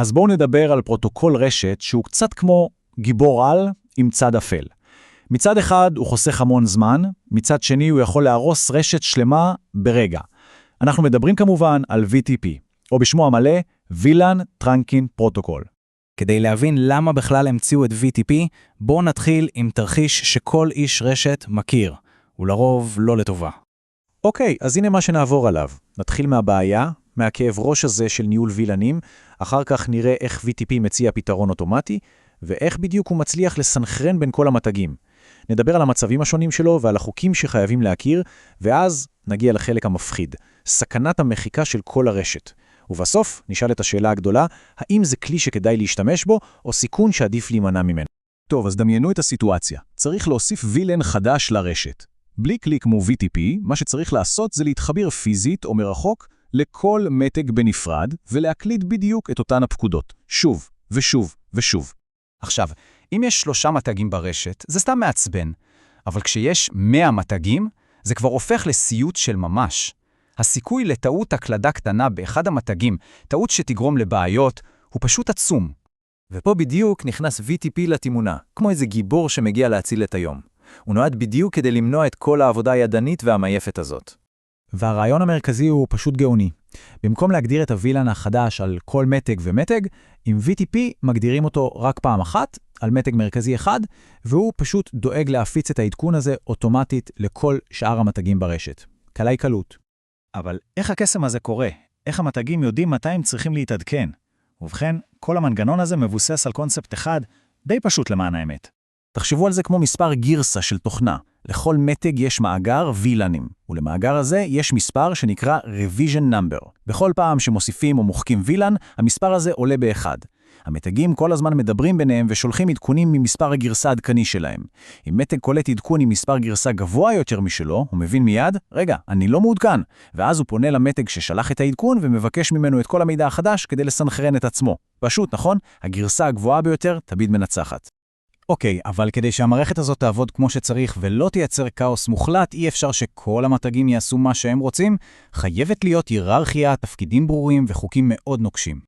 אז בואו נדבר על פרוטוקול רשת שהוא קצת כמו גיבור על עם צד אפל. מצד אחד הוא חוסך המון זמן, מצד שני הוא יכול להרוס רשת שלמה ברגע. אנחנו מדברים כמובן על VTP, או בשמו המלא VLAN Trunking Protocol. כדי להבין למה בכלל המציאו את VTP, בואו נתחיל עם תרחיש שכל איש רשת מכיר, ולרוב לא לטובה. אוקיי, אז הנה מה שנעבור עליו. נתחיל מהבעיה, מהכאב ראש הזה של ניהול וילנים, אחר כך נראה איך VTP מציע פתרון אוטומטי, ואיך בדיוק הוא מצליח לסנכרן בין כל המתגים. נדבר על המצבים השונים שלו ועל החוקים שחייבים להכיר, ואז נגיע לחלק המפחיד, סכנת המחיקה של כל הרשת. ובסוף נשאל את השאלה הגדולה, האם זה כלי שכדאי להשתמש בו, או סיכון שעדיף להימנע ממנו. טוב, אז דמיינו את הסיטואציה. צריך להוסיף וילן חדש לרשת. בלי כלי כמו VTP, מה שצריך לעשות זה להתחבר פיזית או מרחוק לכל מתג בנפרד, ולהקליד בדיוק את אותן הפקודות. שוב ושוב ושוב. עכשיו, אם יש 3 מתגים ברשת, זה סתם מעצבן. אבל כשיש 100 מתגים, זה כבר הופך לסיוט של ממש. הסיכוי לטעות הקלדה קטנה באחד המתגים, טעות שתגרום לבעיות, הוא פשוט עצום. ופה בדיוק נכנס VTP לתמונה, כמו איזה גיבור שמגיע להציל את היום. הוא נועד בדיוק כדי למנוע את כל העבודה הידנית והמייפת הזאת. והרעיון המרכזי הוא פשוט גאוני. במקום להגדיר את הווילן החדש על כל מתג ומתג, עם VTP מגדירים אותו רק פעם אחת, על מתג מרכזי אחד, והוא פשוט דואג להפיץ את העדכון הזה אוטומטית לכל שאר המתגים ברשת. קלי קלות. אבל איך הקסם הזה קורה? איך המתגים יודעים מתי הם צריכים להתעדכן? ובכן, כל המנגנון הזה מבוסס על קונספט אחד, די פשוט למען האמת. תחשבו על זה כמו מספר גירסה של תוכנה. לכל מתג יש מאגר וילנים, ולמאגר הזה יש מספר שנקרא revision number. בכל פעם שמוסיפים או מוחקים וילן, המספר הזה עולה באחד. המתגים כל הזמן מדברים ביניהם ושולחים עדכונים ממספר הגרסה העדכני שלהם. אם מתג קולט עדכון עם מספר גרסה גבוה יותר משלו, הוא מבין מיד, רגע, אני לא מעודכן. ואז הוא פונה למתג ששלח את העדכון ומבקש ממנו את כל המידע החדש כדי לסנכרן את עצמו. פשוט, נכון? הגרסה הגבוהה ביותר תמיד מנצחת. אוקיי, אבל כדי שהמערכת הזאת תעבוד כמו שצריך ולא תייצר כאוס מוחלט, אי אפשר שכל המתגים יעשו מה שהם רוצים, חייבת להיות היררכיה, תפקידים ברורים וחוקים מאוד נוקשים.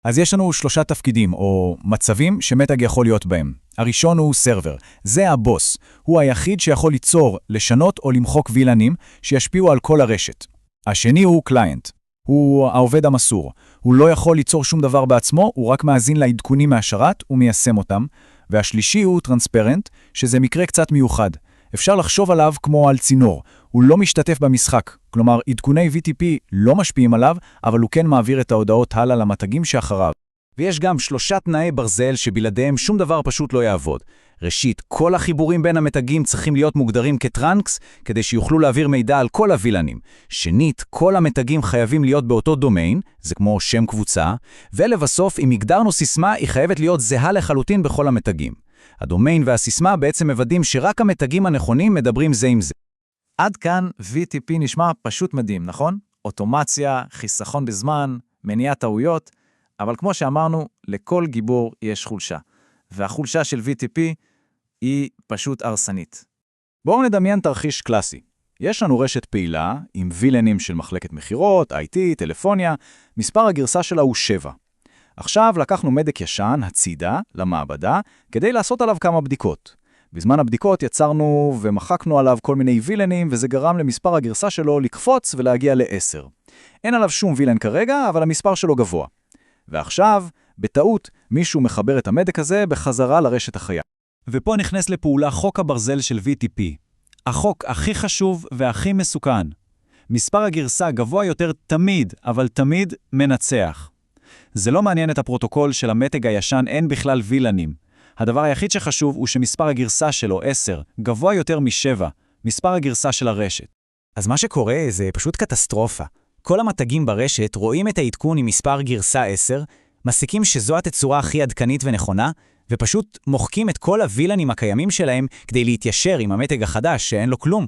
אז יש לנו 3 תפקידים, או מצבים שמתג יכול להיות בהם. הראשון הוא סרבר, זה הבוס. הוא היחיד שיכול ליצור, לשנות או למחוק וילנים שישפיעו על כל הרשת. השני הוא קליינט. הוא העובד המסור. הוא לא יכול ליצור שום דבר בעצמו, הוא רק מאזין לעדכונים מהשרת ומיישם אותם. והשלישי הוא טרנספרנט, שזה מקרה קצת מיוחד. אפשר לחשוב עליו כמו על צינור. הוא לא משתתף במשחק. כלומר, עדכוני VTP לא משפיעים עליו, אבל הוא כן מעביר את ההודעות הלאה למתגים שאחריו. ויש גם 3 תנאי ברזל שבלעדיהם שום דבר פשוט לא יעבוד. ראשית, כל החיבורים בין המתגים צריכים להיות מוגדרים כטרנקס, כדי שיוכלו להעביר מידע על כל הווילנים. שנית, כל המתגים חייבים להיות באותו דומיין, זה כמו שם קבוצה, ולבסוף, אם הגדרנו סיסמה, היא חייבת להיות זהה לחלוטין בכל המתגים. הדומיין והסיסמה בעצם מוודאים שרק המתגים הנכונים מדברים זה עם זה. עד כאן VTP נשמע פשוט מדהים, נכון? אוטומציה, חיסכון בזמן, מניעת טעויות, אבל כמו שאמרנו, לכל גיבור יש חולשה. והחולשה של VTP היא פשוט הרסנית. בואו נדמיין תרחיש קלאסי. יש לנו רשת פעילה עם וילנים של מחלקת מחירות, IT, טלפוניה, מספר הגרסה שלה הוא 7. עכשיו לקחנו מדק ישן, הצידה, למעבדה, כדי לעשות עליו כמה בדיקות. בזמן הבדיקות יצרנו ומחקנו עליו כל מיני וילנים, וזה גרם למספר הגרסה שלו לקפוץ ולהגיע ל10. אין עליו שום וילן כרגע, אבל המספר שלו גבוה. ועכשיו, בטעות, מישהו מחבר את המדק הזה בחזרה לרשת החיה. ופה נכנס לפעולה חוק הברזל של VTP. החוק הכי חשוב והכי מסוכן. מספר הגרסה גבוה יותר תמיד, אבל תמיד מנצח. זה לא מעניין את הפרוטוקול של המתג הישן, אין בכלל וילנים. הדבר היחיד שחשוב הוא שמספר הגרסה שלו, 10, גבוה יותר מ7, מספר הגרסה של הרשת. אז מה שקורה זה פשוט קטסטרופה. כל המתגים ברשת רואים את העדכון עם מספר גרסה 10, מסיקים שזו התצורה הכי עדכנית ונכונה, ופשוט מוחקים את כל הווילנים הקיימים שלהם כדי להתיישר עם המתג החדש שאין לו כלום.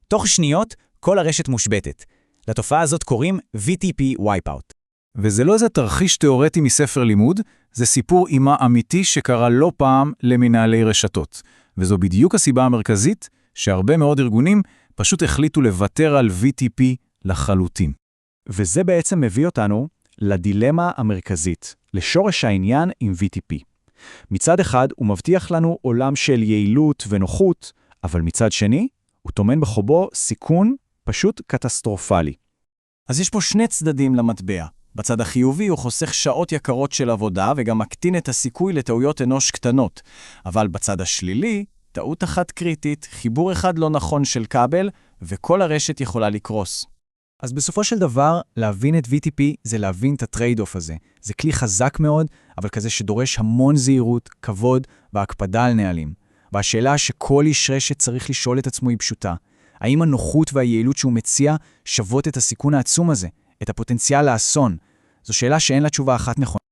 תוך שניות, כל הרשת מושבתת. לתופעה הזאת קוראים VTP Wipeout. וזה לא איזה תרחיש תיאורטי מספר לימוד, זה סיפור אימה אמיתי שקרה לא פעם למנהלי רשתות. וזו בדיוק הסיבה המרכזית שהרבה מאוד ארגונים פשוט החליטו לוותר על VTP לחלוטין. וזה בעצם מביא אותנו לדילמה המרכזית, לשורש העניין עם VTP. מצד אחד הוא מבטיח לנו עולם של יעילות ונוחות, אבל מצד שני הוא טומן בחובו סיכון פשוט קטסטרופלי. אז יש פה שני צדדים למטבע. בצד החיובי הוא חוסך שעות יקרות של עבודה וגם מקטין את הסיכוי לטעויות אנוש קטנות. אבל בצד השלילי, טעות אחת קריטית, חיבור אחד לא נכון של כבל, וכל הרשת יכולה לקרוס. אז בסופו של דבר, להבין את VTP זה להבין את הטרייד-אוף הזה. זה כלי חזק מאוד, אבל כזה שדורש המון זהירות, כבוד והקפדה על נהלים. והשאלה שכל איש רשת צריך לשאול את עצמו היא פשוטה. האם הנוחות והיעילות שהוא מציע שוות את הסיכון העצום הזה, את הפוטנציאל לאסון? זו שאלה שאין לה תשובה אחת נכונה.